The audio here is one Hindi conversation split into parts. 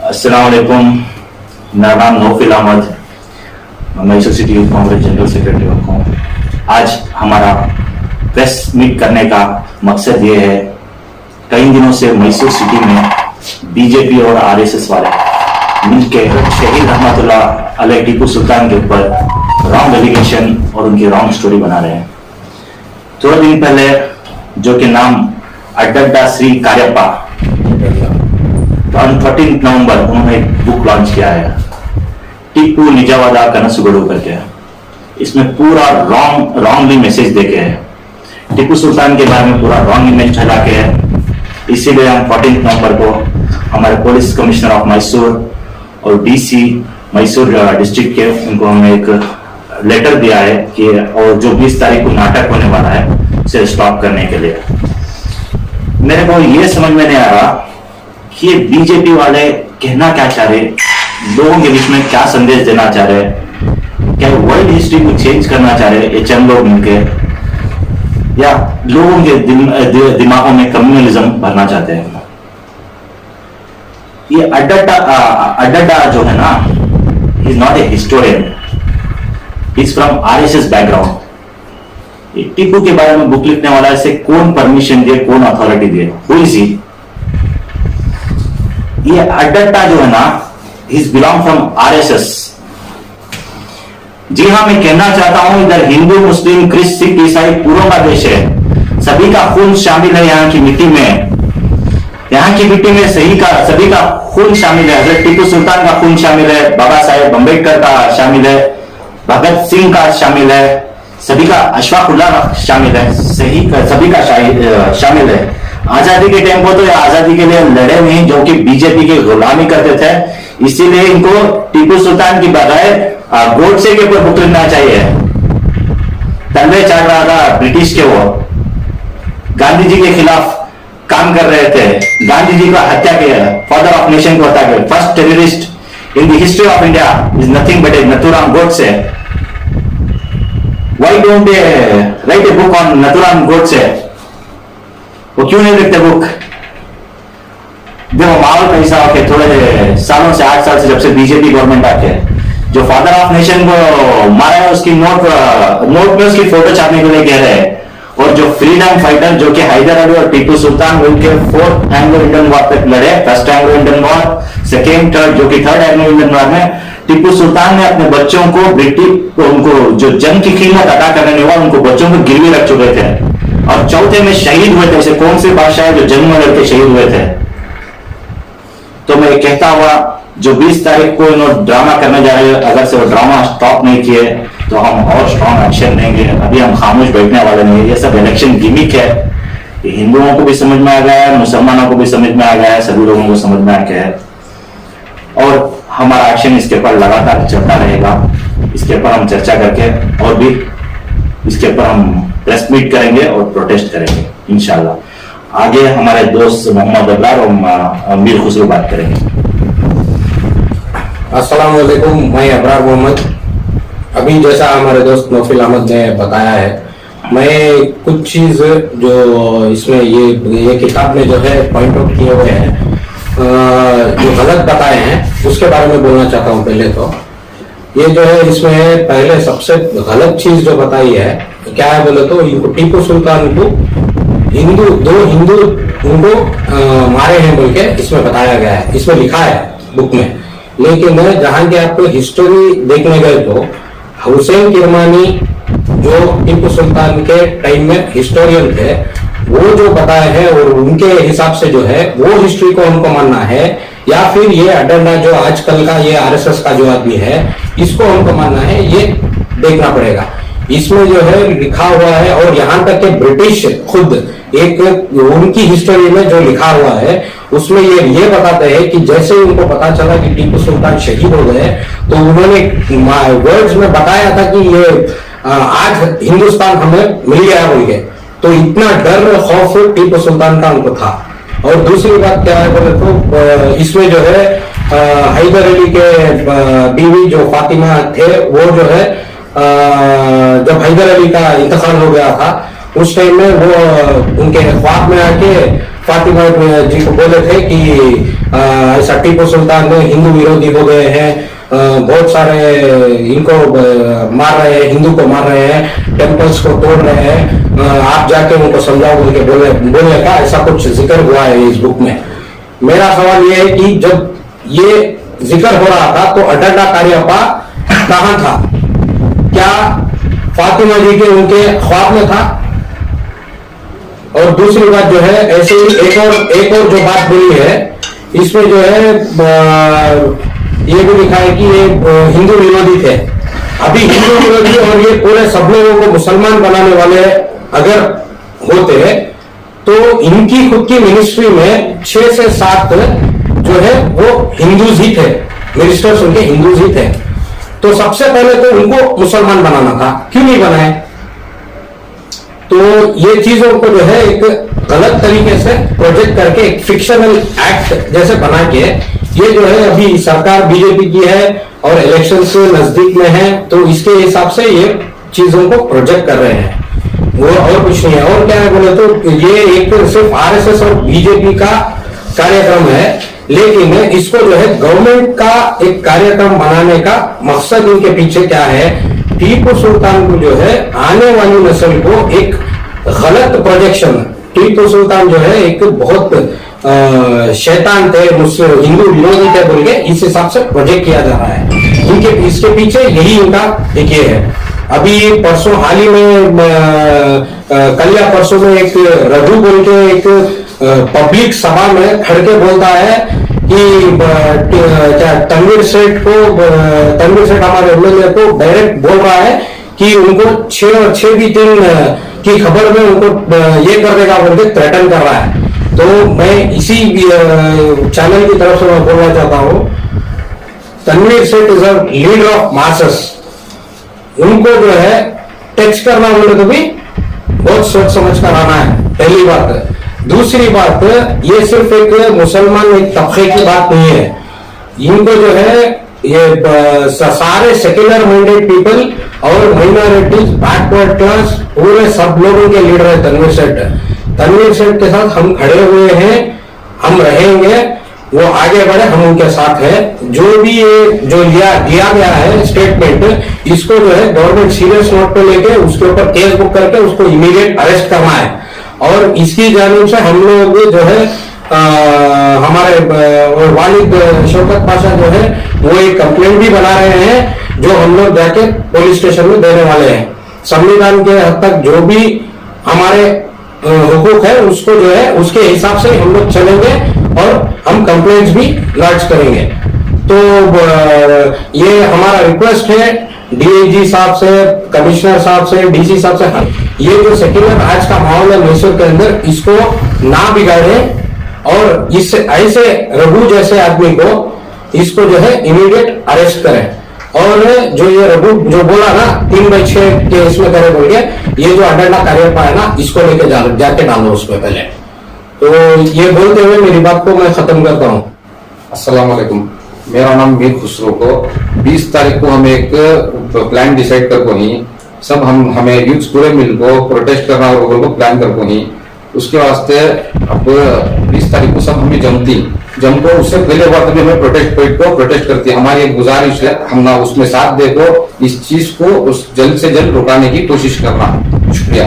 अस्सलाम वालेकुम। मेरा नाम Naufil Ahmed, Mysore city youth Congress general secretary हूँ। आज हमारा प्रेस मीट करने का मकसद ये है, कई दिनों से मैसूर सिटी में बीजेपी और आरएसएस वाले मिलके शहीद रहमतुल्लाह अलैह टीपू सुल्तान के ऊपर रॉन्ग एलिगेशन और उनकी रॉन्ग स्टोरी बना रहे हैं। 2 दिन पहले जो कि नाम अड्डा श्री कार्यप्पा, ऑन 13 नवंबर उन्होंने एक बुक लॉन्च किया है, टीपू निजावादा कनसुगडू करके। इसमें पूरा रॉन्गली मैसेज देके है, टीपू सुल्तान के बारे में पूरा रॉन्ग इमेज फैला के है। इसीलिए हम 14 नवंबर को हमारे पुलिस कमिश्नर ऑफ मैसूर और डीसी मैसूर डिस्ट्रिक्ट के उनको हमने एक लेटर दिया है कि और जो 20 तारीख को नाटक होने वाला है उसे स्टॉप करने के लिए। मेरे को ये समझ में नहीं आ रहा कि ये बीजेपी वाले कहना क्या चाह रहे, लोगों के बीच में क्या संदेश देना चाह रहे, क्या वर्ल्ड हिस्ट्री को चेंज करना चाह रहे ये चंद लोग मिलके, या लोगों के दिमागों में कम्युनलिज्म भरना चाहते हैं। ये अड्डा जो है ना, is not a historian, is from RSS background. Tipu के बारे में बुक लिखने वाला इसे कौन परमिशन दिए, कौन अथॉरिटी दिए, हु इज ही? ये अड्डा जो है ना, इज बिलोंग फ्रॉम आरएसएस। जी हाँ, मैं कहना चाहता हूं इधर हिंदू मुस्लिम क्रिश्चियन सिख ईसाई पूरों का देश है, सभी का खून शामिल है यहाँ की मिट्टी में। यहाँ की मिट्टी में सभी का खून शामिल है। हजरत टीपू सुल्तान का खून शामिल है, बाबा साहेब अम्बेडकर का शामिल है, भगत सिंह का शामिल है, सभी का अशफाकुल्लाह शामिल है, सभी का शामिल है। आजादी के टाइम को तो आजादी के लिए लड़े नहीं, जो कि बीजेपी की गुलामी करते थे। इसीलिए इनको टीपू सुल्तान की बजाय गोडसे के ऊपर बुक लिखना चाहिए। तलवे चाट रहा था ब्रिटिश के, वो गांधी जी के खिलाफ काम कर रहे थे, गांधी जी का हत्या किया, फादर ऑफ नेशन को हत्या किया। First terrorist in the history of India is nothing but A Nathuram Godse. Why don't they right a book on Nathuram Godse? वो क्यों नहीं लिखते बुक? देखो माहौल कैसा हो के थोड़े सालों से, 8 साल से, जब से बीजेपी गवर्नमेंट आके जो फादर ऑफ नेशन को मारा है उसकी नोट में उसकी फोटो छापने के लिए कह रहे हैं। और जो फ्रीडम फाइटर जो कि हैदर अली और टीपू सुल्तान मिलकर 4th एंग्लो इंडियन वॉर तक लड़े, first Anglo Indian war, second, third, जो कि 3rd एंग्लो इंडियन वॉर में टीपू सुल्तान ने अपने बच्चों को ब्रिटिश उनको जो जंग की कीमत अदा करने वाला उनको बच्चों को गिरवी रख चुके थे, और चौथे में शहीद हुए थे। ऐसे कौन से बादशाह जो जंग में लड़के शहीद हुए थे? तो मैं कहता हुआ जो 20 तारीख को इन्होंने ड्रामा करने जा रहे हैं, अगर से वो ड्रामा स्टॉप नहीं किए तो हम और स्ट्रॉन्ग एक्शन लेंगे। अभी हम खामोश बैठने वाले नहीं। ये सब इलेक्शन गिमिक है, ये हिंदुओं को भी समझ में आ गया है, मुसलमानों को भी समझ में आ गया है, सभी लोगों को समझ में आ गया है। और हमारा एक्शन इसके ऊपर लगातार चलता रहेगा। इसके ऊपर हम चर्चा करके और भी इसके ऊपर हम प्रेस मीट करेंगे और प्रोटेस्ट करेंगे इंशाल्लाह। आगे हमारे दोस्त मोहम्मद अबरार और मीर खुसरो बात करेंगे। अस्सलाम वालेकुम, मैं अबरार मोहम्मद। अभी जैसा हमारे दोस्त नौफिल अहमद ने बताया है, मैं कुछ चीज जो इसमें ये किताब में जो है पॉइंट आउट किए हुए हैं, जो गलत बताए हैं उसके बारे में बोलना चाहता हूँ। पहले तो ये जो है इसमें पहले सबसे गलत चीज जो बताई है क्या है बोले तो, टीपू सुल्तान को दो हिंदू उनको मारे हैं बोल के इसमें बताया गया है, इसमें लिखा है बुक में। लेकिन जहां के आप हिस्टोरी देखने गए तो हुसैन किरमानी जो टीपू सुल्तान के टाइम में हिस्टोरियन थे, वो जो बताए हैं और उनके हिसाब से जो है वो हिस्ट्री को हमको मानना है, या फिर ये अड्डा जो आजकल का ये आरएसएस का जो आदमी है इसको हमको मानना है, ये देखना पड़ेगा। इसमें जो है लिखा हुआ है, और यहाँ तक कि ब्रिटिश खुद एक उनकी हिस्टोरी में जो लिखा हुआ है उसमें ये बताते हैं कि जैसे उनको पता चला कि टीपू सुल्तान शहीद हो गए तो उन्होंने वर्ड्स में बताया था कि ये आज हिंदुस्तान हमें मिल गया बोल के। तो इतना डर खौफ टीपू सुल्तान का उनको था। और दूसरी बात क्या है बोले तो इसमें जो है हैदर अली के बीवी जो फातिमा थे, वो जो है जब हैदर अली का इंतकाल हो गया था उस टाइम में वो उनके ख्वाब में आके फातिमा जी को बोले थे कि ऐसा टीपू सुल्तान हिंदू विरोधी हो गए हैं, बहुत सारे इनको मार रहे हैं, हिंदू को मार रहे हैं, टेम्पल्स को तोड़ रहे हैं, आप जाके उनको समझाओ बोल के बोलने का ऐसा कुछ जिक्र हुआ है इस बुक में। मेरा सवाल ये है कि जब ये जिक्र हो रहा था तो अड्डा कार्यप्पा कहाँ था? क्या फातिमा जी के उनके ख्वाब में था? और दूसरी बात जो है, ऐसे ही एक और जो बात बोली है इसमें जो है ये भी लिखा है कि ये हिंदू विरोधी थे। अभी हिंदू विरोधी और ये पूरे सब लोगों को मुसलमान बनाने वाले अगर होते तो इनकी खुद की मिनिस्ट्री में 6 से 7 जो है वो हिंदूज ही थे, मिनिस्टर्स उनके हिंदूज ही थे। तो सबसे पहले तो उनको मुसलमान बनाना था, क्यों नहीं बनाए? तो ये चीजों को जो है एक गलत तरीके से प्रोजेक्ट करके एक फिक्शनल एक्ट जैसे बना के ये जो है अभी सरकार बीजेपी की है और इलेक्शन से नजदीक में है, तो इसके हिसाब से ये चीजों को प्रोजेक्ट कर रहे हैं, वो और कुछ नहीं है। और क्या है बोले तो ये एक सिर्फ आरएसएस और बीजेपी का कार्यक्रम है, लेकिन इसको जो है गवर्नमेंट का एक कार्यक्रम बनाने का मकसद इनके पीछे क्या है? टीपू सुल्तान को जो है आने वाली नस्ल को एक गलत प्रोजेक्शन, टीपू सुल्तान जो है एक बहुत शैतान थे, हिंदू विरोधी थे बोल के इस हिसाब से प्रोजेक्ट किया जा रहा है। इनके इसके पीछे यही इनका एक ये है। अभी परसों हाल ही में कल या परसों में एक रघु बोल के एक पब्लिक सभा में खड़ के बोलता है कि क्या तनवीर सेठ हमारे एमएलए को डायरेक्ट बोल रहा है कि उनको 6 और 6 भी दिन की खबर में उनको ये कर देगा बोल के थ्रेटन कर रहा है। तो मैं इसी चैनल की तरफ से मैं बोलना चाहता हूं, तनवीर सेठ is a leader of masses, उनको जो है टच करना बोले तो भी बहुत सोच समझ कर आना है, पहली बात। दूसरी बात, ये सिर्फ एक मुसलमान एक तबके की बात नहीं है, इनको जो है ये सारे सेक्युलर माइंडेड पीपल और माइनॉरिटीज, बैकवर्ड क्लास, पूरे सब लोगों के लीडर है तनवीर सेठ। तनवीर सेठ के साथ हम खड़े हुए हैं, हम रहेंगे, वो आगे बढ़े, हम उनके साथ है। जो भी ये जो दिया गया है स्टेटमेंट, इसको जो है गवर्नमेंट सीरियस नोट पे लेके उसके ऊपर केस बुक करके उसको इमीडिएट अरेस्ट करना है। और इसकी जानिब से हम लोग जो है हमारे वालिद शौकत पाशा जो है वो एक कंप्लेंट भी बना रहे हैं, जो हम लोग जाके पुलिस स्टेशन में देने वाले हैं। संविधान के हद तक जो भी हमारे हुकूक है उसको जो है उसके हिसाब से हम लोग चलेंगे और हम कंप्लेंट्स भी लॉन्च करेंगे। तो ये हमारा रिक्वेस्ट है डीआईजी साहब से, कमिश्नर साहब से, डीसी साहब से, ये जो सेक्युलर आज का माहौल है मैसूर के अंदर, इसको ना बिगाड़े और इस ऐसे रघु जैसे आदमी को इसको जो है इमीडिएट अरेस्ट करें। और जो ये रघु जो बोला ना 3/6 के इसमें करे बोल के, ये जो अड्डा कार्यप्पा है ना, इसको लेके जाके डालो उसमें पहले। तो ये बोलते हुए मेरी बात को मैं खत्म करता हूँ। अस्सलाम वालेकुम, मेरा नाम मीर खुसरो को 20 तारीख को हम एक प्लान डिसाइड कर को ही सब हमें यूथ पूरे मिल को प्रोटेस्ट करना और को प्लान कर को ही उसके वास्ते अब 20 तारीख को सब हमें जम को उससे पहले बात भी हमें प्रोटेस्ट करती है। हमारी एक गुजारिश है, हम ना उसमें साथ दे को इस चीज को उस जल्द से जल्द रुकाने की कोशिश करना। शुक्रिया।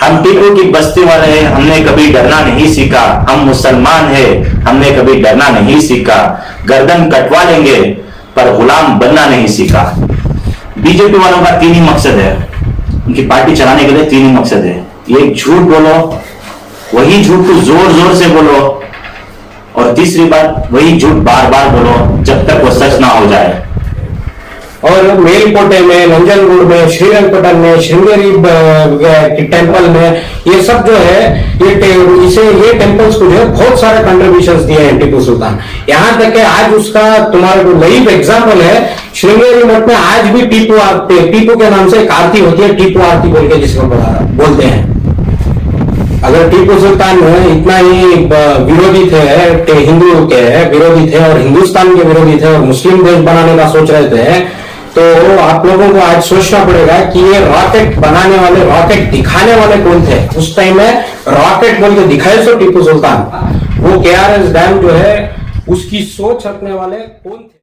हम टीपू की बस्ती वाले हैं, हमने कभी डरना नहीं सीखा। हम मुसलमान हैं, हमने कभी डरना नहीं सीखा। गर्दन कटवा लेंगे पर गुलाम बनना नहीं सीखा। बीजेपी वालों का 3 ही मकसद है, उनकी पार्टी चलाने के लिए 3 ही मकसद है। एक झूठ बोलो, वही झूठ को जोर जोर से बोलो, और तीसरी बात वही झूठ बार बार बोलो जब तक वो सच ना हो जाए। और मेलकोटे में, नंजनगुड़ में, श्रीरंगपटन में, श्रृंगेरी टेम्पल में, ये सब जो है ये टेम्पल्स को जो है बहुत सारे कंट्रीब्यूशंस दिए हैं टीपू सुल्तान। यहाँ तक कि आज उसका तुम्हारे को लाइव एग्जाम्पल है, श्रृंगेरी मठ में आज भी टीपू के नाम से एक आरती होती है, टीपू आरती बोल के जिसको बोलते हैं। अगर टीपू सुल्तान इतना ही विरोधी थे, हिंदू के विरोधी थे और हिंदुस्तान के विरोधी थे और मुस्लिम देश बनाने का सोच रहे थे, तो आप लोगों को आज सोचना पड़ेगा कि ये रॉकेट बनाने वाले, रॉकेट दिखाने वाले कौन थे। उस टाइम में रॉकेट बोल के दिखाए सो टीपू सुल्तान, वो KRS डैम जो है उसकी सोच रखने वाले कौन थे।